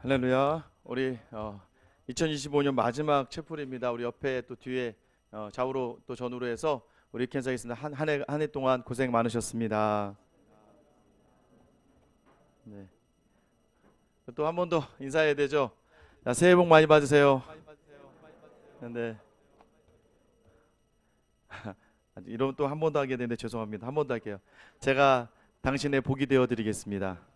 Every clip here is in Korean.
할렐루야. 우리 2025년 마지막 채플입니다. 우리 옆에 또 뒤에 좌우로 또 전후로 해서 우리 이렇게 인사하겠습니다. 한 해 동안 고생 많으셨습니다. 네. 또 한 번 더 인사해야 되죠. 자, 새해 복 많이 받으세요. 네. 이러면 또 한 번 더 하게 되는데 죄송합니다. 한 번 더 할게요. 제가 당신의 복이 되어 드리겠습니다.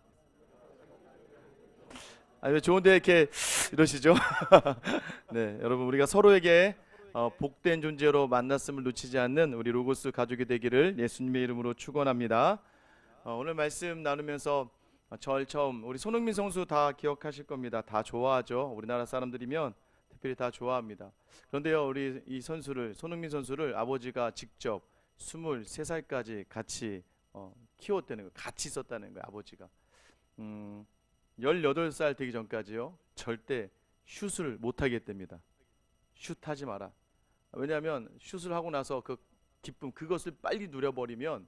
왜 좋은데 이렇게 이러시죠? 네, 여러분 우리가 서로에게 복된 존재로 만났음을 놓치지 않는 우리 로고스 가족이 되기를 예수님의 이름으로 축원합니다. 오늘 말씀 나누면서 절 처음 우리 손흥민 선수 다 기억하실 겁니다. 다 좋아하죠. 우리나라 사람들이면 특별히 다 좋아합니다. 그런데요, 우리 이 선수를 손흥민 선수를 아버지가 직접 23살까지 같이 키웠다는 거, 같이 있었다는 거예요. 아버지가. 18살 되기 전까지요 절대 슛을 못하게 됩니다. 슛하지 마라. 왜냐하면 슛을 하고 나서 그 기쁨 그것을 빨리 누려버리면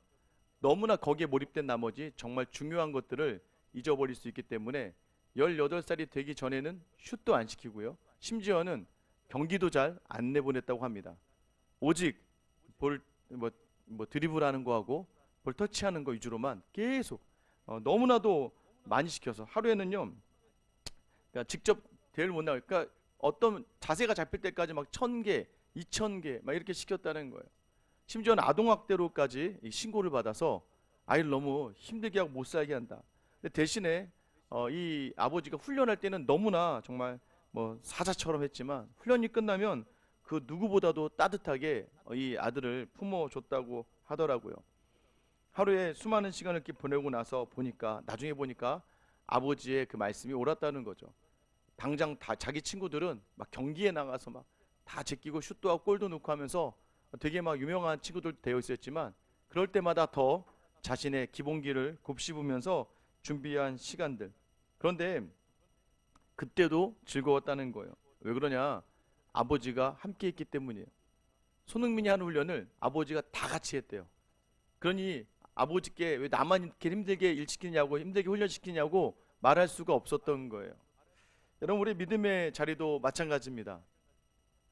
너무나 거기에 몰입된 나머지 정말 중요한 것들을 잊어버릴 수 있기 때문에 18살이 되기 전에는 슛도 안 시키고요, 심지어는 경기도 잘 안 내보냈다고 합니다. 오직 볼 드리블하는 거하고 볼 터치하는 거 위주로만 계속 너무나도 많이 시켜서 하루에는요, 그러니까 직접 대회를 못 나가니까 그러니까 어떤 자세가 잡힐 때까지 막 1000개, 2000개 막 이렇게 시켰다는 거예요. 심지어는 아동학대로까지 신고를 받아서 아이를 너무 힘들게 하고 못 살게 한다. 근데 대신에 이 아버지가 훈련할 때는 너무나 정말 뭐 사자처럼 했지만 훈련이 끝나면 그 누구보다도 따뜻하게 이 아들을 품어줬다고 하더라고요. 하루에 수많은 시간을 이렇게 보내고 나서 보니까 나중에 보니까 아버지의 그 말씀이 옳았다는 거죠. 당장 다 자기 친구들은 막 경기에 나가서 막 다 제끼고 슛도 하고 골도 넣고 하면서 되게 막 유명한 친구들 되어 있었지만 그럴 때마다 더 자신의 기본기를 곱씹으면서 준비한 시간들. 그런데 그때도 즐거웠다는 거예요. 왜 그러냐? 아버지가 함께 했기 때문이에요. 손흥민이 하는 훈련을 아버지가 다 같이 했대요. 그러니 아버지께 왜 나만 이렇게 힘들게 일 시키냐고 힘들게 훈련시키냐고 말할 수가 없었던 거예요. 여러분 우리 믿음의 자리도 마찬가지입니다.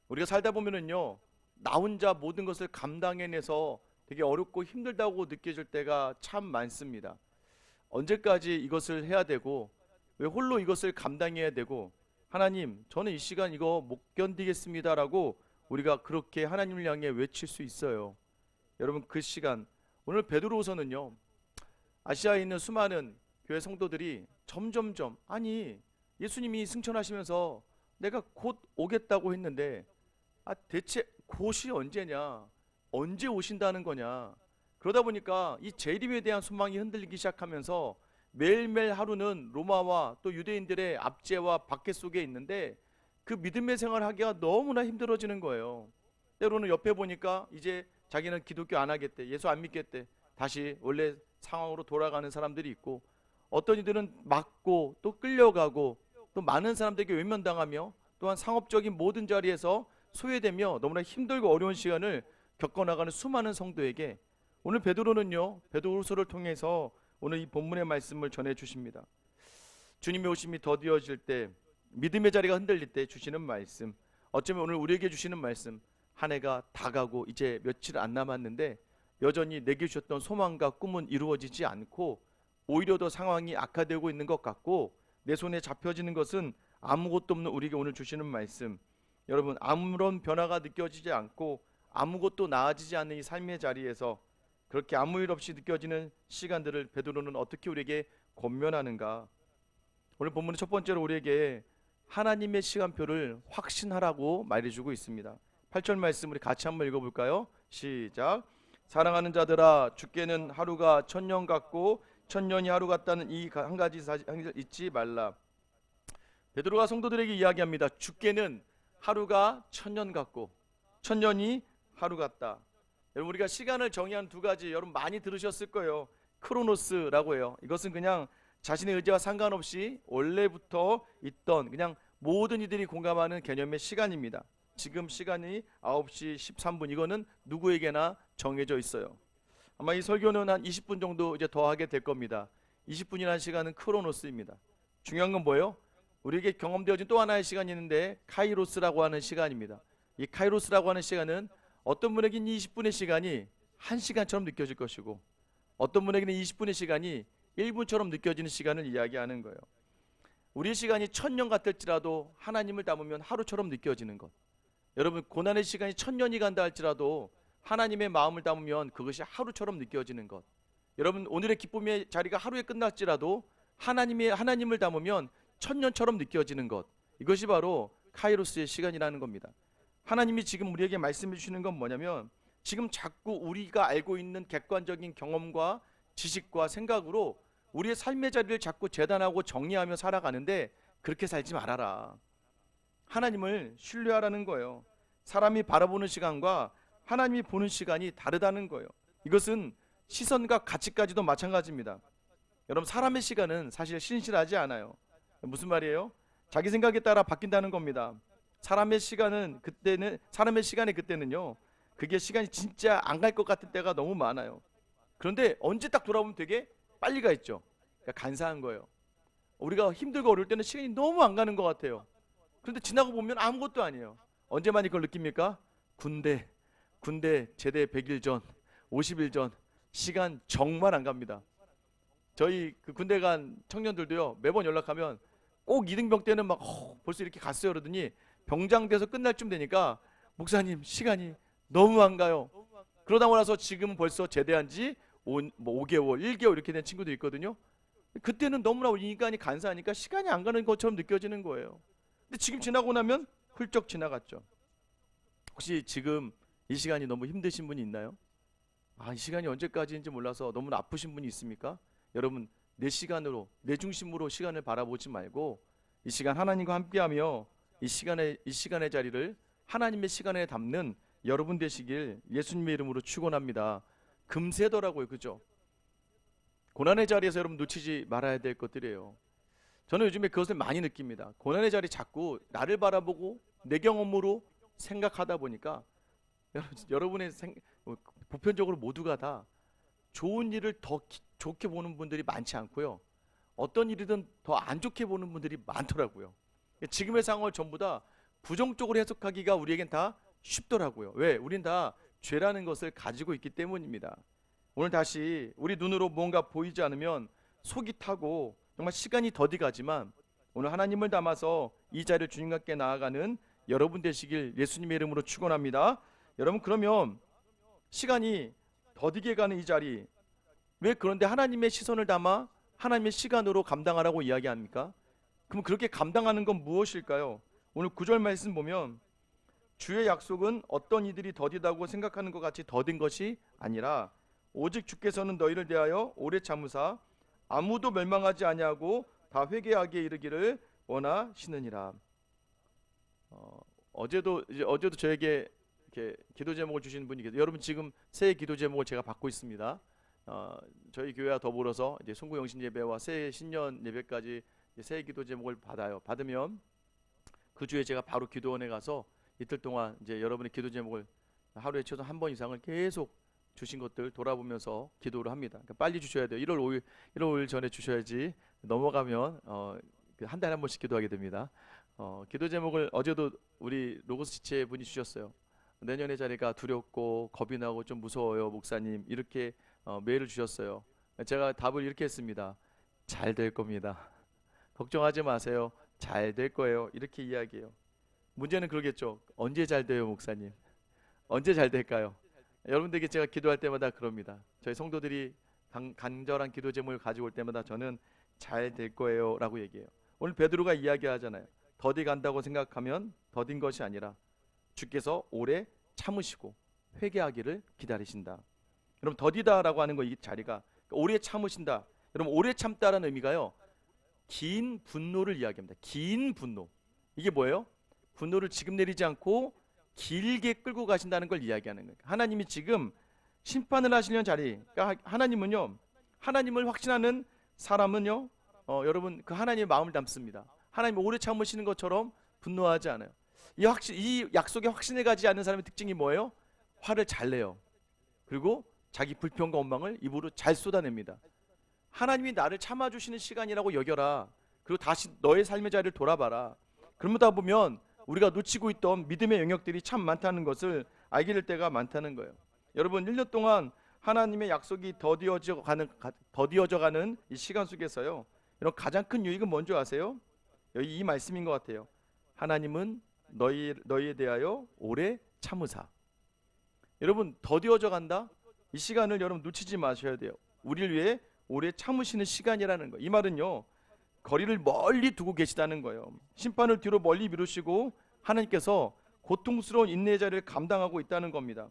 우리가 살다 보면은요, 나 혼자 모든 것을 감당해내서 되게 어렵고 힘들다고 느껴질 때가 참 많습니다. 언제까지 이것을 해야 되고 왜 홀로 이것을 감당해야 되고 하나님 저는 이 시간 이거 못 견디겠습니다라고 우리가 그렇게 하나님을 향해 외칠 수 있어요. 여러분 그 시간 오늘 베드로후서는요, 아시아에 있는 수많은 교회 성도들이 점점점 아니 예수님이 승천하시면서 내가 곧 오겠다고 했는데 대체 곧이 언제냐, 언제 오신다는 거냐, 그러다 보니까 이 재림에 대한 소망이 흔들리기 시작하면서 매일매일 하루는 로마와 또 유대인들의 압제와 박해 속에 있는데 그 믿음의 생활하기가 너무나 힘들어지는 거예요. 때로는 옆에 보니까 이제 자기는 기독교 안 하겠대, 예수 안 믿겠대, 다시 원래 상황으로 돌아가는 사람들이 있고, 어떤 이들은 맞고 또 끌려가고 또 많은 사람들에게 외면당하며 또한 상업적인 모든 자리에서 소외되며 너무나 힘들고 어려운 시간을 겪어나가는 수많은 성도에게 오늘 베드로는요, 베드로후서를 통해서 오늘 이 본문의 말씀을 전해 주십니다. 주님의 오심이 더디어질 때, 믿음의 자리가 흔들릴 때 주시는 말씀, 어쩌면 오늘 우리에게 주시는 말씀, 한 해가 다 가고 이제 며칠 안 남았는데 여전히 내게 주셨던 소망과 꿈은 이루어지지 않고 오히려 더 상황이 악화되고 있는 것 같고 내 손에 잡혀지는 것은 아무것도 없는 우리에게 오늘 주시는 말씀, 여러분 아무런 변화가 느껴지지 않고 아무것도 나아지지 않는 이 삶의 자리에서 그렇게 아무 일 없이 느껴지는 시간들을 베드로는 어떻게 우리에게 권면하는가? 오늘 본문의 첫 번째로 우리에게 하나님의 시간표를 확신하라고 말해주고 있습니다. 8절 말씀 우리 같이 한번 읽어볼까요? 시작. 사랑하는 자들아, 주께는 하루가 천년 같고 천년이 하루 같다는 이 한 가지 사실을 잊지 말라. 베드로가 성도들에게 이야기합니다. 주께는 하루가 천년 같고 천년이 하루 같다. 여러분 우리가 시간을 정의한 두 가지 여러분 많이 들으셨을 거예요. 크로노스라고 해요. 이것은 그냥 자신의 의지와 상관없이 원래부터 있던 그냥 모든 이들이 공감하는 개념의 시간입니다. 지금 시간이 9시 13분, 이거는 누구에게나 정해져 있어요. 아마 이 설교는 한 20분 정도 이제 더 하게 될 겁니다. 20분이라는 시간은 크로노스입니다. 중요한 건 뭐예요? 우리에게 경험되어진 또 하나의 시간이 있는데 카이로스라고 하는 시간입니다. 이 카이로스라고 하는 시간은 어떤 분에게는 20분의 시간이 1시간처럼 느껴질 것이고 어떤 분에게는 20분의 시간이 1분처럼 느껴지는 시간을 이야기하는 거예요. 우리의 시간이 1000년 같을지라도 하나님을 담으면 하루처럼 느껴지는 것. 여러분, 고난의 시간이 1000년이 간다 할지라도 하나님의 마음을 담으면 그것이 하루처럼 느껴지는 것. 여러분, 오늘의 기쁨의 자리가 하루에 끝날지라도 하나님을 담으면 1000년처럼 느껴지는 것. 이것이 바로 카이로스의 시간이라는 겁니다. 하나님이 지금 우리에게 말씀해 주시는 건 뭐냐면 지금 자꾸 우리가 알고 있는 객관적인 경험과 지식과 생각으로 우리의 삶의 자리를 자꾸 재단하고 정리하며 살아가는데 그렇게 살지 말아라. 하나님을 신뢰하라는 거예요. 사람이 바라보는 시간과 하나님이 보는 시간이 다르다는 거예요. 이것은 시선과 가치까지도 마찬가지입니다. 여러분, 사람의 시간은 사실 신실하지 않아요. 무슨 말이에요? 자기 생각에 따라 바뀐다는 겁니다. 사람의 시간에 그때는요, 그게 시간이 진짜 안 갈 것 같은 때가 너무 많아요. 그런데 언제 딱 돌아보면 되게 빨리 가 있죠. 그러니까 간사한 거예요. 우리가 힘들고 어려울 때는 시간이 너무 안 가는 것 같아요. 그런데 지나고 보면 아무것도 아니에요. 언제 많이 그걸 느낍니까? 군대 제대 100일 전, 50일 전 시간 정말 안 갑니다. 저희 그 군대 간 청년들도요, 매번 연락하면 꼭 이등병 때는 막 벌써 이렇게 갔어요 그러더니 병장 돼서 끝날 쯤 되니까 목사님 시간이 너무 안 가요. 그러다 나서 지금 벌써 제대한 지 5개월, 1개월 이렇게 된 친구도 있거든요. 그때는 너무나 인간이 간사하니까 시간이 안 가는 것처럼 느껴지는 거예요. 근데 지금 지나고 나면 훌쩍 지나갔죠. 혹시 지금 이 시간이 너무 힘드신 분이 있나요? 이 시간이 언제까지인지 몰라서 너무 아프신 분이 있습니까? 여러분, 내 시간으로, 내 중심으로 시간을 바라보지 말고 이 시간 하나님과 함께하며 이 시간의 자리를 하나님의 시간에 담는 여러분 되시길 예수님의 이름으로 축원합니다. 금세더라고요, 그죠? 고난의 자리에서 여러분 놓치지 말아야 될 것들이에요. 저는 요즘에 그것을 많이 느낍니다. 고난의 자리 자꾸 나를 바라보고 내 경험으로 생각하다 보니까 여러분의 보편적으로 모두가 다 좋은 일을 더 좋게 보는 분들이 많지 않고요. 어떤 일이든 더 안 좋게 보는 분들이 많더라고요. 지금의 상황을 전부 다 부정적으로 해석하기가 우리에겐 다 쉽더라고요. 왜? 우린 다 죄라는 것을 가지고 있기 때문입니다. 오늘 다시 우리 눈으로 뭔가 보이지 않으면 속이 타고 정말 시간이 더디 가지만 오늘 하나님을 담아서 이 자리를 주님과 함께 나아가는 여러분 되시길 예수님의 이름으로 축원합니다. 여러분, 그러면 시간이 더디게 가는 이 자리, 왜 그런데 하나님의 시선을 담아 하나님의 시간으로 감당하라고 이야기합니까? 그럼 그렇게 감당하는 건 무엇일까요? 오늘 9절 말씀 보면 주의 약속은 어떤 이들이 더디다고 생각하는 것 같이 더딘 것이 아니라 오직 주께서는 너희를 대하여 오래 참으사 아무도 멸망하지 아니하고 다 회개하기에 이르기를 원하시느니라. 어제도 저에게 이렇게 기도 제목을 주시는 분이 계세요. 여러분, 지금 새해 기도 제목을 제가 받고 있습니다. 저희 교회와 더불어서 이제 송구영신 예배와 새해 신년 예배까지 새해 기도 제목을 받으면 그 주에 제가 바로 기도원에 가서 이틀 동안 이제 여러분의 기도 제목을 하루에 최소 한 번 이상을 계속 주신 것들 돌아보면서 기도를 합니다. 그러니까 빨리 주셔야 돼요. 1월 5일 전에 주셔야지 넘어가면 한 달에 한 번씩 기도하게 됩니다. 기도 제목을 어제도 우리 로고스 지체 분이 주셨어요. 내년의 자리가 두렵고 겁이 나고 좀 무서워요, 목사님. 이렇게 메일을 주셨어요. 제가 답을 이렇게 했습니다. 잘 될 겁니다. 걱정하지 마세요. 잘 될 거예요. 이렇게 이야기해요. 문제는 그러겠죠. 언제 잘 돼요, 목사님? 언제 잘 될까요? 여러분들에게 제가 기도할 때마다 그럽니다. 저희 성도들이 간절한 기도 제목을 가지고 올 때마다 저는 잘 될 거예요 라고 얘기해요. 오늘 베드로가 이야기하잖아요. 더디 간다고 생각하면 더딘 것이 아니라 주께서 오래 참으시고 회개하기를 기다리신다. 여러분, 더디다라고 하는 거, 이 자리가 오래 참으신다. 여러분, 오래 참다라는 의미가요, 긴 분노를 이야기합니다. 긴 분노. 이게 뭐예요? 분노를 지금 내리지 않고 길게 끌고 가신다는 걸 이야기하는 거예요. 하나님이 지금 심판을 하시려는 자리, 그러니까 하나님을 확신하는 사람은요, 여러분, 그 하나님의 마음을 담습니다. 하나님 오래 참으시는 것처럼 분노하지 않아요. 이 약속에 확신을 가지 않는 사람의 특징이 뭐예요? 화를 잘 내요. 그리고 자기 불평과 원망을 입으로 잘 쏟아냅니다. 하나님이 나를 참아주시는 시간이라고 여겨라. 그리고 다시 너의 삶의 자리를 돌아봐라. 그러다 보면 우리가 놓치고 있던 믿음의 영역들이 참 많다는 것을 알게 될 때가 많다는 거예요. 여러분 1년 동안 하나님의 약속이 더디어져 가는 이 시간 속에서요. 이런 가장 큰 유익은 뭔지 아세요? 여기 이 말씀인 것 같아요. 하나님은 너희에 대하여 오래 참으사. 여러분 더디어져 간다. 이 시간을 여러분 놓치지 마셔야 돼요. 우리를 위해 오래 참으시는 시간이라는 거. 이 말은요. 거리를 멀리 두고 계시다는 거예요. 심판을 뒤로 멀리 미루시고 하나님께서 고통스러운 인내의 자리를 감당하고 있다는 겁니다.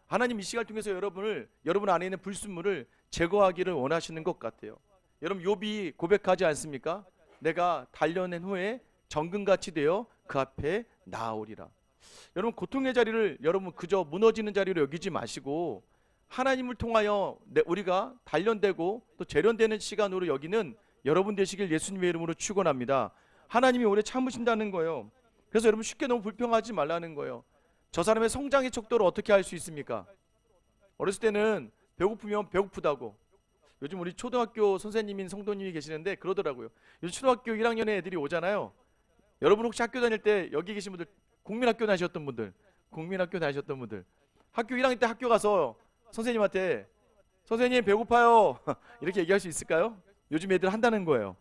하나님 이 시간을 통해서 여러분 안에 있는 불순물을 제거하기를 원하시는 것 같아요. 여러분 욥이 고백하지 않습니까? 내가 단련한 후에 정금같이 되어 그 앞에 나아오리라. 여러분 고통의 자리를 여러분 그저 무너지는 자리로 여기지 마시고 하나님을 통하여 우리가 단련되고 또 재련되는 시간으로 여기는 여러분 되시길 예수님의 이름으로 축원합니다. 하나님이 오래 참으신다는 거예요. 그래서 여러분 쉽게 너무 불평하지 말라는 거예요. 저 사람의 성장의 척도를 어떻게 알 수 있습니까? 어렸을 때는 배고프면 배고프다고. 요즘 우리 초등학교 선생님인 성도님이 계시는데 그러더라고요. 요즘 초등학교 1학년의 애들이 오잖아요. 여러분 혹시 학교 다닐 때 여기 계신 분들 국민학교 다니셨던 분들 학교 1학년 때 학교 가서 선생님한테 선생님 배고파요 이렇게 얘기할 수 있을까요? 요즘 애들 한다는 거예요.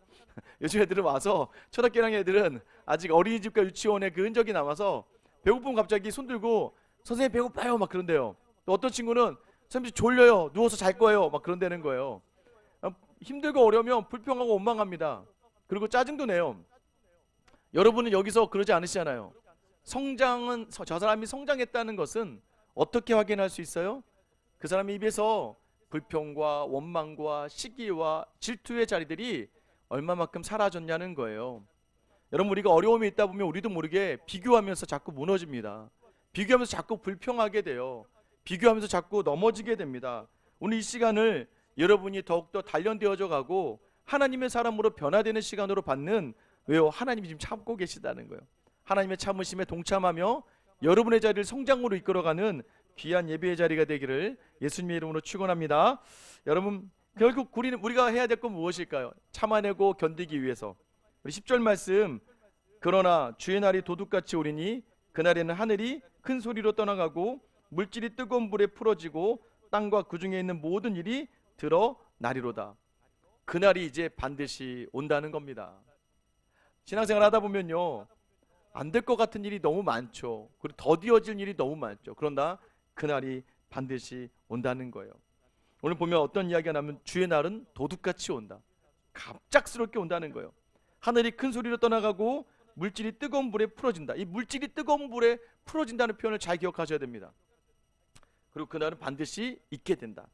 요즘 애들은 와서 초등학교 1학년 애들은 아직 어린이집과 유치원에 그 흔적이 남아서 배고프면 갑자기 손 들고 선생님 배고파요 막 그런대요. 또 어떤 친구는 선생님 졸려요 누워서 잘 거예요 막 그런다는 거예요. 힘들고 어려우면 불평하고 원망합니다. 그리고 짜증도 내요. 여러분은 여기서 그러지 않으시잖아요. 저 사람이 성장했다는 것은 어떻게 확인할 수 있어요? 그 사람의 입에서 불평과 원망과 시기와 질투의 자리들이 얼마만큼 사라졌냐는 거예요. 여러분 우리가 어려움이 있다 보면 우리도 모르게 비교하면서 자꾸 무너집니다. 비교하면서 자꾸 불평하게 돼요. 비교하면서 자꾸 넘어지게 됩니다. 오늘 이 시간을 여러분이 더욱더 단련되어져 가고 하나님의 사람으로 변화되는 시간으로 받는 왜요? 하나님이 지금 참고 계시다는 거예요. 하나님의 참으심에 동참하며 여러분의 자리를 성장으로 이끌어가는 귀한 예배의 자리가 되기를 예수님의 이름으로 축원합니다. 여러분 결국 우리가 해야 될 건 무엇일까요? 참아내고 견디기 위해서 우리 10절 말씀 그러나 주의 날이 도둑같이 오리니 그날에는 하늘이 큰 소리로 떠나가고 물질이 뜨거운 불에 풀어지고 땅과 그 중에 있는 모든 일이 드러나리로다. 그날이 이제 반드시 온다는 겁니다. 신앙생활 하다 보면요 안 될 것 같은 일이 너무 많죠. 그리고 더디어질 일이 너무 많죠. 그러나 그날이 반드시 온다는 거예요. 오늘 보면 어떤 이야기가 나면 주의 날은 도둑같이 온다. 갑작스럽게 온다는 거예요. 하늘이 큰 소리로 떠나가고 물질이 뜨거운 불에 풀어진다. 이 물질이 뜨거운 불에 풀어진다는 표현을 잘 기억하셔야 됩니다. 그리고 그날은 반드시 있게 된다.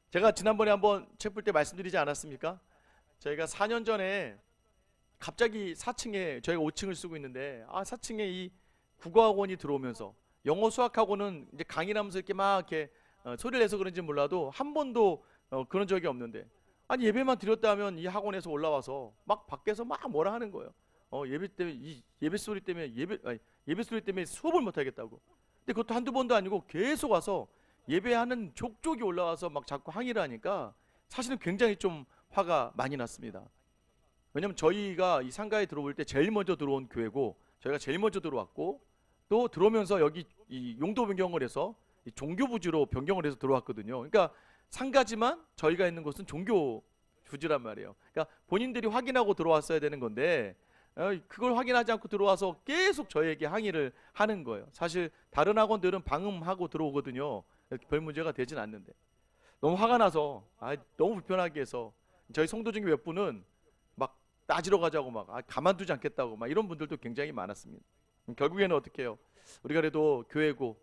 제가 지난번에 한번 책 볼 때 말씀드리지 않았습니까? 저희가 4년 전에 갑자기 4층에 저희가 5층을 쓰고 있는데 4층에 이 국어학원이 들어오면서 영어 수학학원은 이제 강의하면서 이렇게 막 이렇게 소리를 내서 그런지 몰라도 한 번도 그런 적이 없는데 아니 예배만 드렸다 하면 이 학원에서 올라와서 막 밖에서 막 뭐라 하는 거예요. 예배 때문에 예배 소리 때문에 수업을 못 하겠다고. 근데 그것도 한두 번도 아니고 계속 와서 예배하는 족족이 올라와서 막 자꾸 항의를 하니까 사실은 굉장히 좀 화가 많이 났습니다. 왜냐면 저희가 이 상가에 들어올 때 제일 먼저 들어온 교회고 저희가 제일 먼저 들어왔고 또 들어오면서 여기 이 용도 변경을 해서 이 종교 부지로 변경을 해서 들어왔거든요. 그러니까 상가지만 저희가 있는 곳은 종교 부지란 말이에요. 그러니까 본인들이 확인하고 들어왔어야 되는 건데 그걸 확인하지 않고 들어와서 계속 저희에게 항의를 하는 거예요. 사실 다른 학원들은 방음하고 들어오거든요. 별 문제가 되진 않는데 너무 화가 나서 너무 불편하게 해서 저희 성도 중에 몇 분은 막 따지러 가자고 막 가만두지 않겠다고 막 이런 분들도 굉장히 많았습니다. 결국에는 어떻게 해요? 우리가 그래도 교회고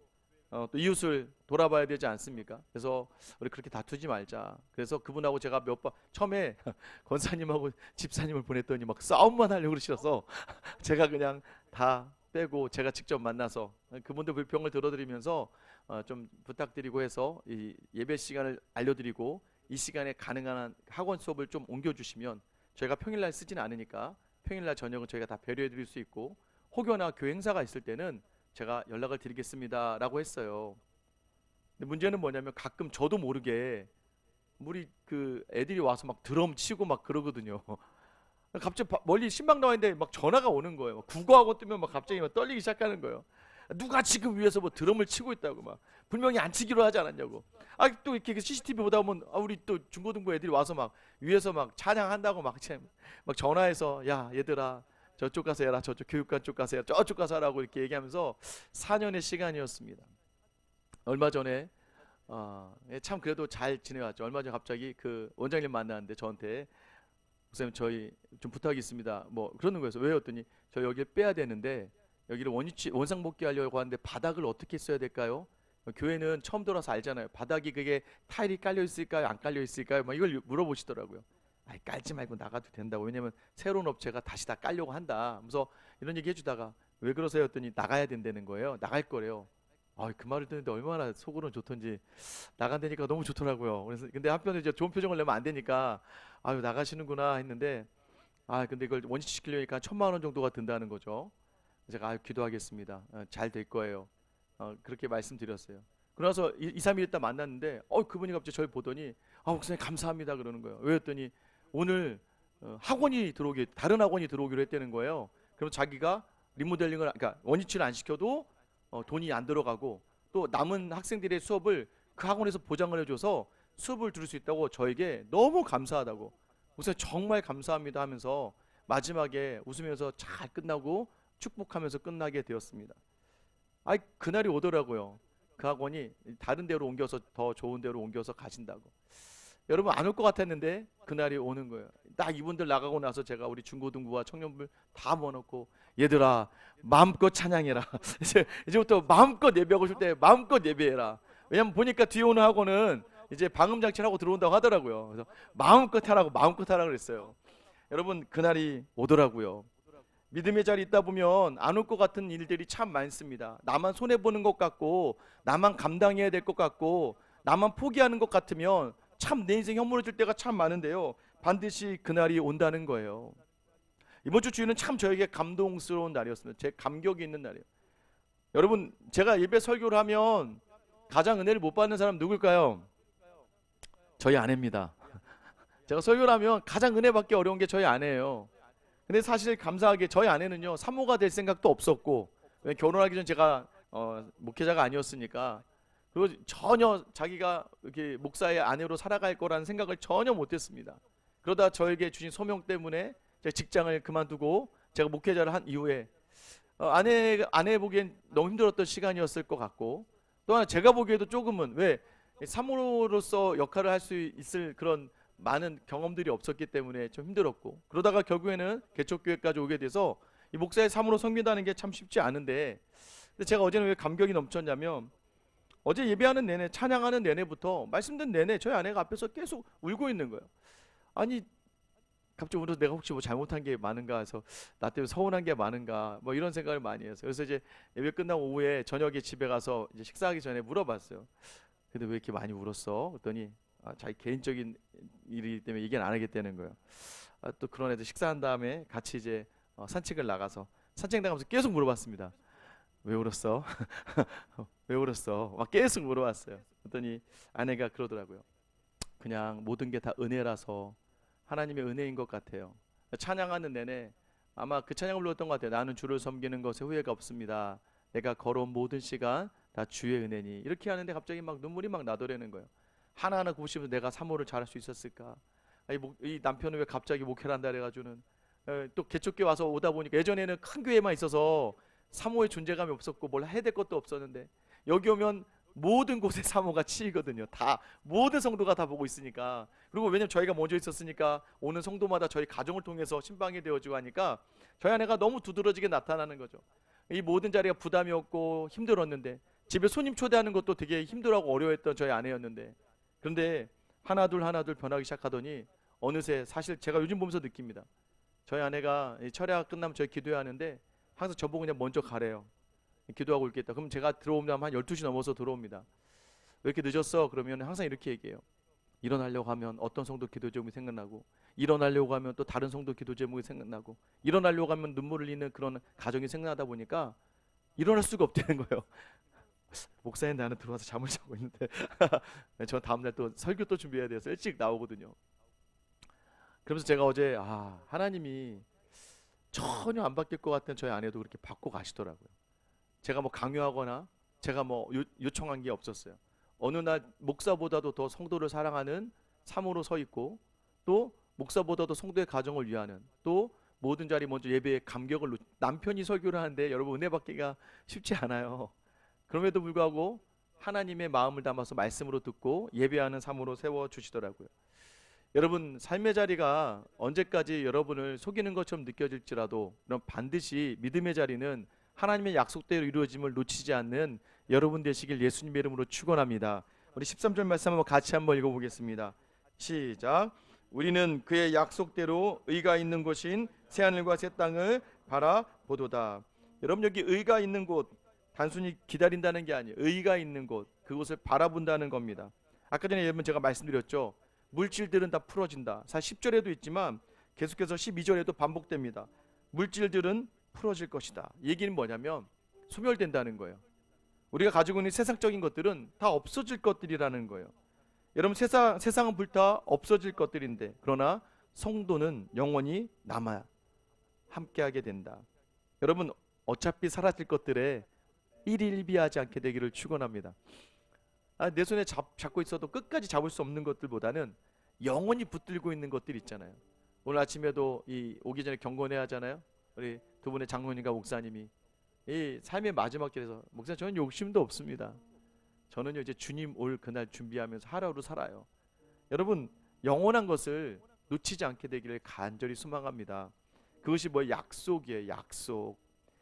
또 이웃을 돌아봐야 되지 않습니까? 그래서 우리 그렇게 다투지 말자. 그래서 그분하고 제가 몇 번 처음에 권사님하고 집사님을 보냈더니 막 싸움만 하려고 그러셔서 제가 그냥 다 빼고 제가 직접 만나서 그분들 불평을 들어드리면서 좀 부탁드리고 해서 이 예배 시간을 알려드리고 이 시간에 가능한 한 학원 수업을 좀 옮겨주시면 저희가 평일날 쓰진 않으니까 평일날 저녁은 저희가 다 배려해드릴 수 있고 혹여나 교회 행사가 있을 때는 제가 연락을 드리겠습니다 라고 했어요. 근데 문제는 뭐냐면 가끔 저도 모르게 우리 그 애들이 와서 막 드럼 치고 막 그러거든요. 갑자기 멀리 신방 나와 있는데 막 전화가 오는 거예요. 막 국어학원 뜨면 막 갑자기 막 떨리기 시작하는 거예요. 누가 지금 위에서 뭐 드럼을 치고 있다고 막 분명히 안 치기로 하지 않았냐고. 또 이렇게 그 CCTV 보다 보면 우리 또 중고등부 애들이 와서 막 위에서 막 찬양한다고 막 전화해서 야 얘들아 저쪽 가서 해라, 저쪽 교육관 쪽 가서 해라, 저쪽 가서 하라고 이렇게 얘기하면서 4년의 시간이었습니다. 얼마 전에 참 그래도 잘 지내왔죠. 얼마 전에 갑자기 그 원장님 만나는데 저한테 목사님 저희 좀 부탁이 있습니다. 뭐 그러는 거예요. 왜요? 했더니 저 여기를 빼야 되는데 여기를 원상복귀 하려고 하는데 바닥을 어떻게 써야 될까요? 교회는 처음 들어서 알잖아요. 바닥이 그게 타일이 깔려 있을까요? 안 깔려 있을까요? 막 이걸 물어보시더라고요. 아이 깔지 말고 나가도 된다고. 왜냐면 새로운 업체가 다시 다 깔려고 한다. 그래서 이런 얘기 해주다가 왜 그러세요? 했더니 나가야 된다는 거예요. 나갈 거래요. 그 말을 듣는데 얼마나 속으로는 좋던지 나간다니까 너무 좋더라고요. 그래서 근데 한편에 이제 좋은 표정을 내면 안 되니까 아유 나가시는구나 했는데 근데 이걸 원시시키려니까 1,000만 원 정도가 든다는 거죠. 제가 기도하겠습니다. 잘 될 거예요. 그렇게 말씀드렸어요. 그러나서 2, 3일 있다 만났는데 그분이 갑자기 저를 보더니 목사님 감사합니다 그러는 거예요. 왜 했더니 오늘 다른 학원이 들어오기로 했다는 거예요. 그럼 자기가 리모델링을 그러니까 원위치를 안 시켜도 돈이 안 들어가고 또 남은 학생들의 수업을 그 학원에서 보장을 해줘서 수업을 들을 수 있다고 저에게 너무 감사하다고 목사님 정말 감사합니다 하면서 마지막에 웃으면서 잘 끝나고 축복하면서 끝나게 되었습니다. 그날이 오더라고요. 그 학원이 다른 데로 옮겨서 더 좋은 데로 옮겨서 가신다고. 여러분 안 올 것 같았는데 그날이 오는 거예요. 딱 이분들 나가고 나서 제가 우리 중고등부와 청년부 다 모아놓고 얘들아 마음껏 찬양해라. 이제부터 마음껏 예배하고 싶을 때 마음껏 예배해라. 왜냐면 보니까 뒤에 오는 학원은 이제 방음장치를 하고 들어온다고 하더라고요. 그래서 마음껏 하라고 그랬어요. 여러분 그날이 오더라고요. 믿음의 자리 있다 보면 안 올 것 같은 일들이 참 많습니다. 나만 손해보는 것 같고 나만 감당해야 될 것 같고 나만 포기하는 것 같으면 참 내 인생 허물어질 때가 참 많은데요. 반드시 그날이 온다는 거예요. 이번 주 주일은 참 저에게 감동스러운 날이었습니다. 제 감격이 있는 날이에요. 여러분 제가 예배 설교를 하면 가장 은혜를 못 받는 사람 누굴까요? 저희 아내입니다. 제가 설교를 하면 가장 은혜 받기 어려운 게 저희 아내예요. 근데 사실 감사하게 저희 아내는요 사모가 될 생각도 없었고 결혼하기 전 제가 목회자가 아니었으니까 그리고 전혀 자기가 이렇게 목사의 아내로 살아갈 거라는 생각을 전혀 못했습니다. 그러다 저에게 주신 소명 때문에 제가 직장을 그만두고 제가 목회자를 한 이후에 아내 보기엔 너무 힘들었던 시간이었을 것 같고 또 하나 제가 보기에도 조금은 왜 사모로서 역할을 할 수 있을 그런 많은 경험들이 없었기 때문에 좀 힘들었고 그러다가 결국에는 개척교회까지 오게 돼서 이 목사의 사모로 섬긴다는 게 참 쉽지 않은데 근데 제가 어제는 왜 감격이 넘쳤냐면 어제 예배하는 내내 찬양하는 내내부터 말씀 듣는 내내 저희 아내가 앞에서 계속 울고 있는 거예요. 아니 갑자기 울어서 내가 혹시 뭐 잘못한 게 많은가 해서 나 때문에 서운한 게 많은가 뭐 이런 생각을 많이 했어요. 그래서 이제 예배 끝나고 오후에 저녁에 집에 가서 이제 식사하기 전에 물어봤어요. 근데 왜 이렇게 많이 울었어? 그랬더니 자기 개인적인 일이기 때문에 얘기는 안 하겠다는 거예요. 또 그런 애들 식사한 다음에 같이 이제 산책을 나가서 산책 나가면서 계속 물어봤습니다. 왜 울었어? 왜 울었어? 막 계속 물어봤어요. 그랬더니 아내가 그러더라고요. 그냥 모든 게 다 은혜라서 하나님의 은혜인 것 같아요. 찬양하는 내내 아마 그 찬양을 불렀던 것 같아요. 나는 주를 섬기는 것에 후회가 없습니다. 내가 걸어온 모든 시간 다 주의 은혜니. 이렇게 하는데 갑자기 막 눈물이 막 나더라는 거예요. 하나하나 굽으시면서 내가 사모를 잘할 수 있었을까? 이 남편은 왜 갑자기 목회를 한다 그래가지고는 또 개척교회 와서 오다 보니까 예전에는 큰 교회만 있어서 사모의 존재감이 없었고 뭘 해야 될 것도 없었는데 여기 오면 모든 곳에 사모가 치이거든요. 다 모든 성도가 다 보고 있으니까. 그리고 왜냐면 저희가 먼저 있었으니까 오는 성도마다 저희 가정을 통해서 신방이 되어지고 하니까 저희 아내가 너무 두드러지게 나타나는 거죠. 이 모든 자리가 부담이었고 힘들었는데 집에 손님 초대하는 것도 되게 힘들어하고 어려워했던 저희 아내였는데 그런데 하나둘 변하기 시작하더니 어느새 사실 제가 요즘 보면서 느낍니다. 저희 아내가 철야가 끝나면 저희 기도해야 하는데 항상 저보고 그냥 먼저 가래요. 기도하고 있겠다. 그럼 제가 들어오면 한 12시 넘어서 들어옵니다. 왜 이렇게 늦었어? 그러면 항상 이렇게 얘기해요. 일어나려고 하면 어떤 성도 기도 제목이 생각나고 일어나려고 하면 또 다른 성도 기도 제목이 생각나고 일어나려고 하면 눈물을 흘리는 그런 가정이 생각나다 보니까 일어날 수가 없다는 거예요. 목사님 나는 들어와서 잠을 자고 있는데 저 다음날 또 설교 또 준비해야 돼서 일찍 나오거든요. 그러면서 제가 어제 하나님이 전혀 안 바뀔 것 같은 저희 아내도 그렇게 바꿔 가시더라고요. 제가 뭐 강요하거나 제가 뭐 요청한 게 없었어요. 어느 날 목사보다도 더 성도를 사랑하는 사모로 서 있고, 또 목사보다도 성도의 가정을 위하는, 또 모든 자리 먼저 예배에 감격을 남편이 설교를 하는데 여러분 은혜 받기가 쉽지 않아요. 그럼에도 불구하고 하나님의 마음을 담아서 말씀으로 듣고 예배하는 삶으로 세워주시더라고요. 여러분 삶의 자리가 언제까지 여러분을 속이는 것처럼 느껴질지라도 그럼 반드시 믿음의 자리는 하나님의 약속대로 이루어짐을 놓치지 않는 여러분 되시길 예수님의 이름으로 축원합니다. 우리 13절 말씀 한번 같이 한번 읽어보겠습니다. 시작. 우리는 그의 약속대로 의가 있는 곳인 새하늘과 새 땅을 바라보도다. 여러분 여기 의가 있는 곳, 단순히 기다린다는 게 아니에요. 의가 있는 곳, 그곳을 바라본다는 겁니다. 아까 전에 여러분 제가 말씀드렸죠. 물질들은 다 풀어진다. 사실 10절에도 있지만 계속해서 12절에도 반복됩니다. 물질들은 풀어질 것이다. 얘기는 뭐냐면 소멸된다는 거예요. 우리가 가지고 있는 세상적인 것들은 다 없어질 것들이라는 거예요. 여러분 세상은 불타 없어질 것들인데, 그러나 성도는 영원히 남아 함께하게 된다. 여러분 어차피 사라질 것들에 일일비하지 않게 되기를 축원합니다. 내 손에 잡고 있어도 끝까지 잡을 수 없는 것들보다는 영원히 붙들고 있는 것들 있잖아요. 오늘 아침에도 오기 전에 경건해야 하잖아요. 우리 두 분의 장로님과 목사님이 이 삶의 마지막 길에서, 목사님 저는 욕심도 없습니다. 저는요 이제 주님 올 그날 준비하면서 하루하루 살아요. 여러분 영원한 것을 놓치지 않게 되기를 간절히 소망합니다. 그것이 뭐 약속이에요. 약속.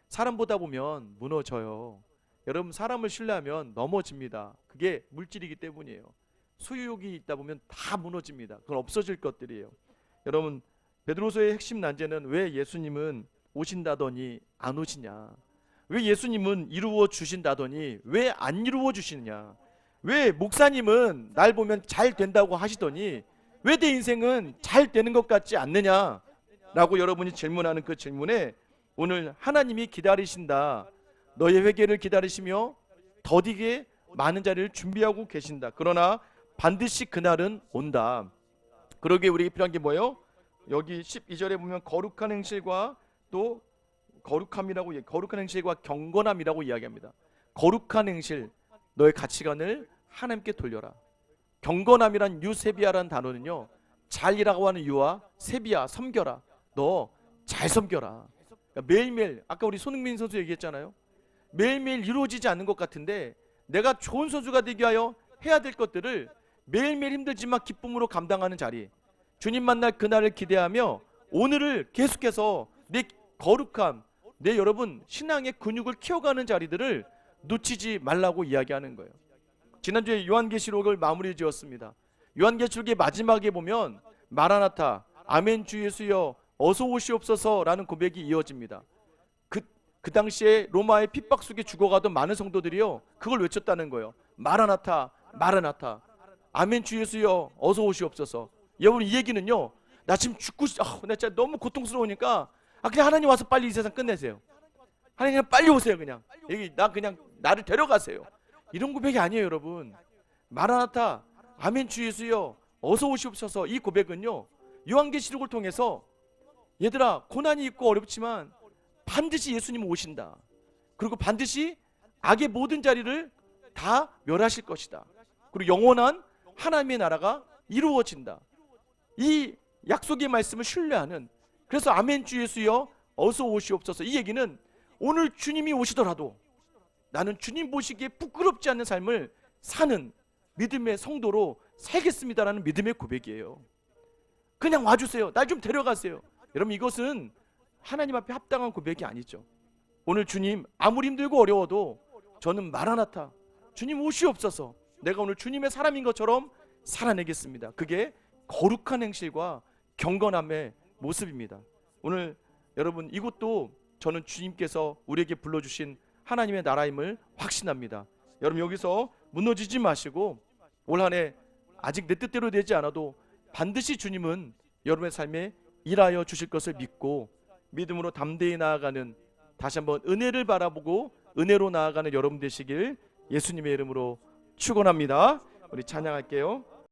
사람 보다 보면 무너져요. 여러분 사람을 신뢰하면 넘어집니다. 그게 물질이기 때문이에요. 소유욕이 있다 보면 다 무너집니다. 그건 없어질 것들이에요. 여러분 베드로서의 핵심 난제는 왜 예수님은 오신다더니 안 오시냐, 왜 예수님은 이루어 주신다더니 왜 안 이루어 주시느냐, 왜 목사님은 날 보면 잘 된다고 하시더니 왜 내 인생은 잘 되는 것 같지 않느냐 라고 여러분이 질문하는 그 질문에 오늘 하나님이 기다리신다. 너의 회개를 기다리시며 더디게 많은 자리를 준비하고 계신다. 그러나 반드시 그날은 온다. 그러기에 우리가 필요한 게 뭐예요? 여기 12절에 보면 거룩한 행실과 또 거룩한 행실과 경건함이라고 이야기합니다. 거룩한 행실, 너의 가치관을 하나님께 돌려라. 경건함이란 유세비아라는 단어는요, 잘이라고 하는 유와 세비야, 섬겨라. 너 잘 섬겨라. 그러니까 매일매일, 아까 우리 손흥민 선수 얘기했잖아요. 매일매일 이루어지지 않는 것 같은데 내가 좋은 선수가 되기 위하여 해야 될 것들을 매일매일 힘들지만 기쁨으로 감당하는 자리, 주님 만날 그날을 기대하며 오늘을 계속해서 내 거룩함, 내 여러분 신앙의 근육을 키워가는 자리들을 놓치지 말라고 이야기하는 거예요. 지난주에 요한계시록을 마무리 지었습니다. 요한계시록의 마지막에 보면 마라나타, 아멘 주 예수여 어서 오시옵소서라는 고백이 이어집니다. 그 당시에 로마의 핍박 속에 죽어가던 많은 성도들이요 그걸 외쳤다는 거예요. 마라나타, 마라나타, 아멘 주 예수여 어서 오시옵소서. 여러분 이 얘기는요, 나 지금 나 진짜 너무 고통스러우니까 그냥 하나님 와서 빨리 이 세상 끝내세요. 하나님 그냥 빨리 오세요. 그냥 그냥 나를 데려가세요. 이런 고백이 아니에요. 여러분 마라나타, 아멘 주 예수여 어서 오시옵소서, 이 고백은요 요한계시록을 통해서 얘들아 고난이 있고 어렵지만 반드시 예수님은 오신다. 그리고 반드시 악의 모든 자리를 다 멸하실 것이다. 그리고 영원한 하나님의 나라가 이루어진다. 이 약속의 말씀을 신뢰하는, 그래서 아멘 주 예수여 어서 오시옵소서, 이 얘기는 오늘 주님이 오시더라도 나는 주님 보시기에 부끄럽지 않는 삶을 사는 믿음의 성도로 살겠습니다라는 믿음의 고백이에요. 그냥 와주세요. 날 좀 데려가세요. 여러분 이것은 하나님 앞에 합당한 고백이 아니죠. 오늘 주님 아무리 힘들고 어려워도 저는 마라나타, 주님 오시옵소서, 내가 오늘 주님의 사람인 것처럼 살아내겠습니다. 그게 거룩한 행실과 경건함의 모습입니다. 오늘 여러분 이것도 저는 주님께서 우리에게 불러주신 하나님의 나라임을 확신합니다. 여러분 여기서 무너지지 마시고 올 한 해 아직 내 뜻대로 되지 않아도 반드시 주님은 여러분의 삶에 일하여 주실 것을 믿고 믿음으로 담대히 나아가는, 다시 한번 은혜를 바라보고 은혜로 나아가는 여러분 되시길 예수님의 이름으로 축원합니다. 우리 찬양할게요.